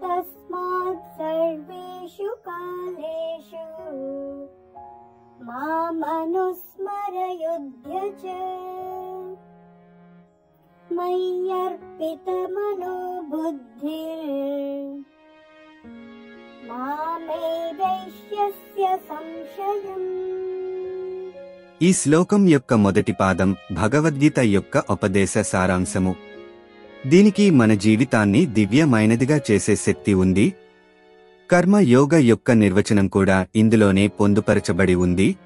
तस्मात् सर्वेषु कालेषु मामनुस्मरयुध्य च मय्यर्पितमनो बुद्धिर् मामेवैष्यस्य संशयम्। ఈ శ్లోకం యొక్క మొదటి పాదం భగవద్గీత యొక్క ఉపదేశ సారాంశము. దీనికి మన జీవితాన్ని దివ్యమైనదిగా చేసే శక్తి ఉంది. కర్మ యోగ యొక్క నిర్వచనం కూడా ఇందులోనే పొందుపరచబడి ఉంది.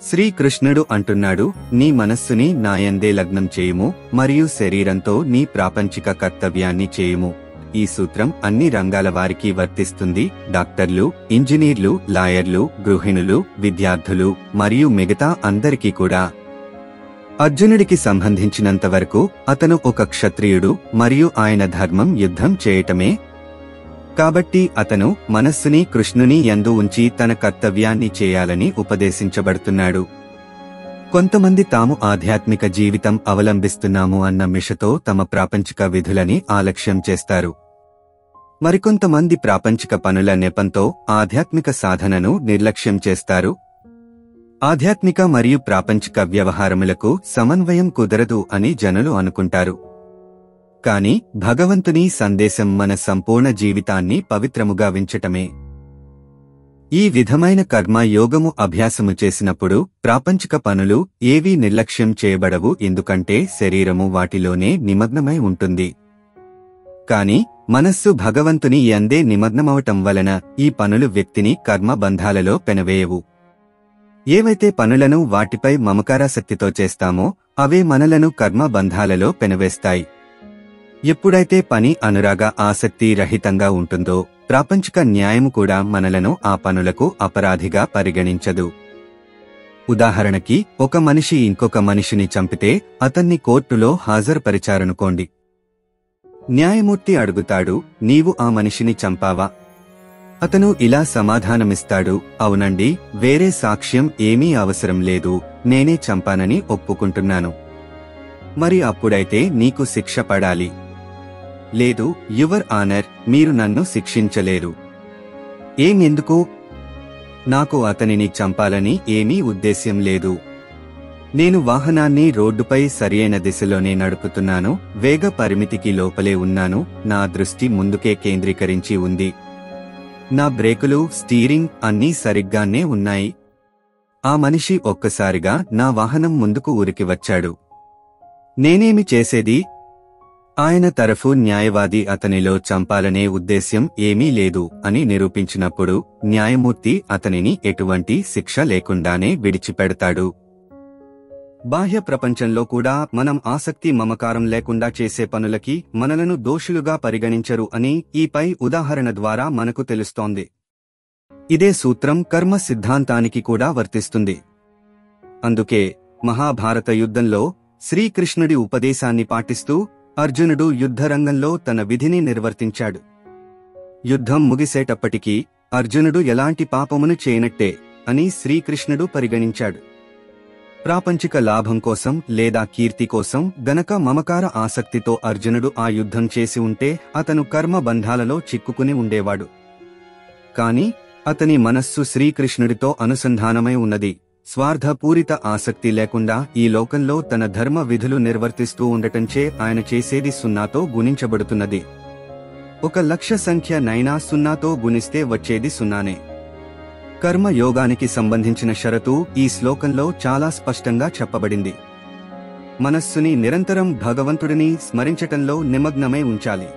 శ్రీకృష్ణుడు అంటున్నాడు, నీ మనస్సుని నాయందే లగ్నం చేయుము మరియు శరీరంతో నీ ప్రాపంచిక కర్తవ్యాన్ని చేయుము. ఈ సూత్రం అన్ని రంగాల వారికి వర్తిస్తుంది. డాక్టర్లు, ఇంజనీర్లు, లాయర్లు, గృహిణులు, విద్యార్థులు మరియు మిగతా అందరికీ కూడా. అర్జునుడికి సంబంధించినంత వరకు అతను ఒక క్షత్రియుడు మరియు ఆయన ధర్మం యుద్ధం చేయటమే. కాబట్టి అతను మనస్సుని కృష్ణుని యందు ఉంచి తన కర్తవ్యాన్ని చేయాలని ఉపదేశించబడుతున్నాడు. కొంతమంది తాము ఆధ్యాత్మిక జీవితం అవలంబిస్తున్నాము అన్న మిషతో తమ ప్రాపంచిక విధులని ఆలక్ష్యం చేస్తారు. మరికొంతమంది ప్రాపంచిక పనుల నెపంతో ఆధ్యాత్మిక సాధనను నిర్లక్ష్యం చేస్తారు. ఆధ్యాత్మిక మరియు ప్రాపంచిక వ్యవహారములకు సమన్వయం కుదరదు అని జనులు అనుకుంటారు. కాని భగవంతుని సందేశం మన సంపూర్ణ జీవితాన్ని పవిత్రముగా వించటమే. ఈ విధమైన కర్మ యోగము అభ్యాసము చేసినప్పుడు ప్రాపంచిక పనులు ఏవీ నిర్లక్ష్యం చేయబడవు, ఎందుకంటే శరీరము వాటిలోనే నిమగ్నమై ఉంటుంది. కాని మనస్సు భగవంతుని యందే నిమగ్నమవటం వలన ఈ పనులు వ్యక్తిని కర్మ బంధాలలో పెనవేయవు. ఏవైతే పనులను వాటిపై మమకారాసక్తితో చేస్తామో అవే మనలను కర్మ బంధాలలో పెనవేస్తాయి. ఎప్పుడైతే పని అనురాగ ఆసక్తి రహితంగా ఉంటుందో ప్రాపంచిక న్యాయము కూడా మనలను ఆ పనులకు అపరాధిగా పరిగణించదు. ఉదాహరణకి, ఒక మనిషి ఇంకొక మనిషిని చంపితే అతన్ని కోర్టులో హాజరుపరిచారనుకోండి. న్యాయమూర్తి అడుగుతాడు, నీవు ఆ మనిషిని చంపావా? అతను ఇలా సమాధానమిస్తాడు, అవునండి, వేరే సాక్ష్యం ఏమీ అవసరం లేదు, నేనే చంపానని ఒప్పుకుంటున్నాను. మరి అప్పుడైతే నీకు శిక్ష పడాలి. లేదు, యువర్ ఆనర్, మీరు నన్ను శిక్షించలేరు. ఎందుకు? నాకు అతనిని చంపాలని ఏమీ ఉద్దేశ్యం లేదు. నేను వాహనాన్ని రోడ్డుపై సరియైన దిశలోనే నడుపుతున్నాను, వేగ పరిమితికి లోపలే ఉన్నాను, నా దృష్టి ముందుకే కేంద్రీకరించి ఉంది. నా బ్రేకులు, స్టీరింగ్ అన్నీ సరిగ్గానే ఉన్నాయి. ఆ మనిషి ఒక్కసారిగా నా వాహనం ముందుకు ఉరికి వచ్చాడు. నేనేమి చేసేది? ఆయన తరఫు న్యాయవాది అతనిలో చంపాలనే ఉద్దేశ్యం ఏమీ లేదు అని నిరూపించినప్పుడు న్యాయమూర్తి అతనిని ఎటువంటి శిక్ష లేకుండానే విడిచిపెడతాడు. బాహ్య ప్రపంచంలో కూడా మనం ఆసక్తి మమకారం లేకుండా చేసే పనులకి మనలను దోషులుగా పరిగణించరు అని ఈ పై ఉదాహరణ ద్వారా మనకు తెలుస్తోంది. ఇదే సూత్రం కర్మ సిద్ధాంతానికి కూడా వర్తిస్తుంది. అందుకే మహాభారత యుద్ధంలో శ్రీకృష్ణుడి ఉపదేశాన్ని పాటిస్తూ అర్జునుడు యుద్ధరంగంలో తన విధిని నిర్వర్తించాడు. యుద్ధం ముగిసేటప్పటికీ అర్జునుడు ఎలాంటి పాపమును చేయనట్టే అని శ్రీకృష్ణుడు పరిగణించాడు. ప్రాపంచిక లాభం కోసం లేదా కీర్తి కోసం గనక మమకార ఆసక్తితో అర్జునుడు ఆ యుద్ధం చేసి ఉంటే అతను కర్మ బంధాలలో చిక్కుకుని ఉండేవాడు. కాని అతని మనస్సు శ్రీకృష్ణుడితో అనుసంధానమై ఉన్నది. స్వార్థపూరిత ఆసక్తి లేకుండా ఈ లోకంలో తన ధర్మ విధులు నిర్వర్తిస్తూ ఉండటంచే ఆయన చేసేది సున్నాతో గుణించబడుతున్నది. ఒక లక్ష సంఖ్య నైనా సున్నాతో గుణిస్తే వచ్చేది సున్నానే. కర్మ యోగానికి సంబంధించిన షరతు ఈ శ్లోకంలో చాలా స్పష్టంగా చెప్పబడింది. మనస్సుని నిరంతరం భగవంతుడిని స్మరించటంలో నిమగ్నమై ఉంచాలి.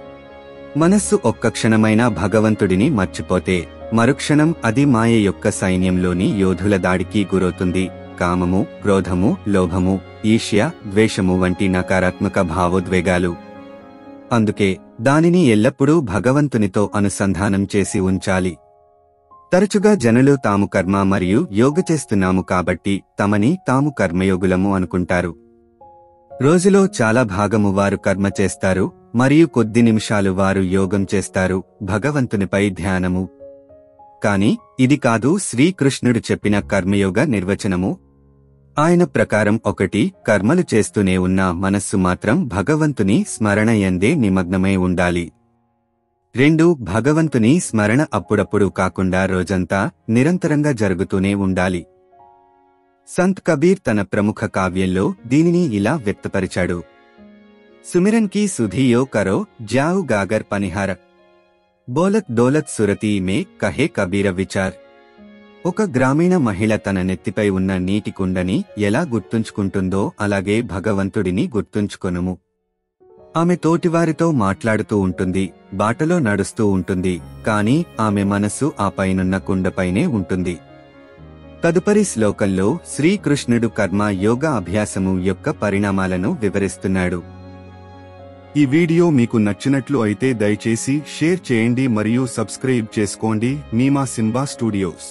మనస్సు ఒక్క క్షణమైనా భగవంతుడిని మర్చిపోతే మరుక్షణం అది మాయ యొక్క సైన్యంలోని యోధుల దాడికి గురవుతుంది. కామము, క్రోధము, లోభము, ఈర్ష్య, ద్వేషము వంటి నకారాత్మక భావోద్వేగాలు. అందుకే దానిని ఎల్లప్పుడూ భగవంతునితో అనుసంధానం చేసి ఉంచాలి. తరచుగా జనులు తాము కర్మ మరియు యోగ చేస్తున్నాము కాబట్టి తమని తాము కర్మయోగులము అనుకుంటారు. రోజులో చాలా భాగము వారు కర్మ చేస్తారు మరియు కొద్ది నిమిషాలు వారు యోగం చేస్తారు, భగవంతునిపై ధ్యానము. కాని ఇది కాదు శ్రీకృష్ణుడు చెప్పిన కర్మయోగ నిర్వచనము. ఆయన ప్రకారం ఒకటి, కర్మలు చేస్తూనే ఉన్న మనస్సు మాత్రం భగవంతుని స్మరణ యందే నిమగ్నమై ఉండాలి. 2 భగవంతుని స్మరణ అప్పుడప్పుడు కాకుండా రోజంతా నిరంతరంగా జరుగుతూనే ఉండాలి. సంత్ కబీర్ తన ప్రముఖ కావ్యంలో దీనిని ఇలా వ్యక్తపరిచాడు. సుమిరన్ కీ సుధియో కరో జావు గాగర్ పనిహార బోలత్ దోలత్ సురతీ మే కహే కబీర విచార్. ఒక గ్రామీణ మహిళ తన నెత్తిపై ఉన్న నీటి కుండని ఎలా గుర్తుంచుకుంటుందో అలాగే భగవంతుడిని గుర్తుంచుకొనుము. ఆమె తోటివారితో మాట్లాడుతూ ఉంటుంది, బాటలో నడుస్తూ ఉంటుంది, కాని ఆమె మనస్సు ఆ పైనున్న కుండపైనే ఉంటుంది. తదుపరి శ్లోకంలో శ్రీకృష్ణుడు కర్మ యోగ అభ్యాసము యొక్క పరిణామాలను వివరిస్తున్నాడు. ఈ వీడియో మీకు నచ్చినట్లు అయితే దయచేసి షేర్ చేయండి మరియు సబ్స్క్రైబ్ చేసుకోండి. మీ మా సింబా స్టూడియోస్.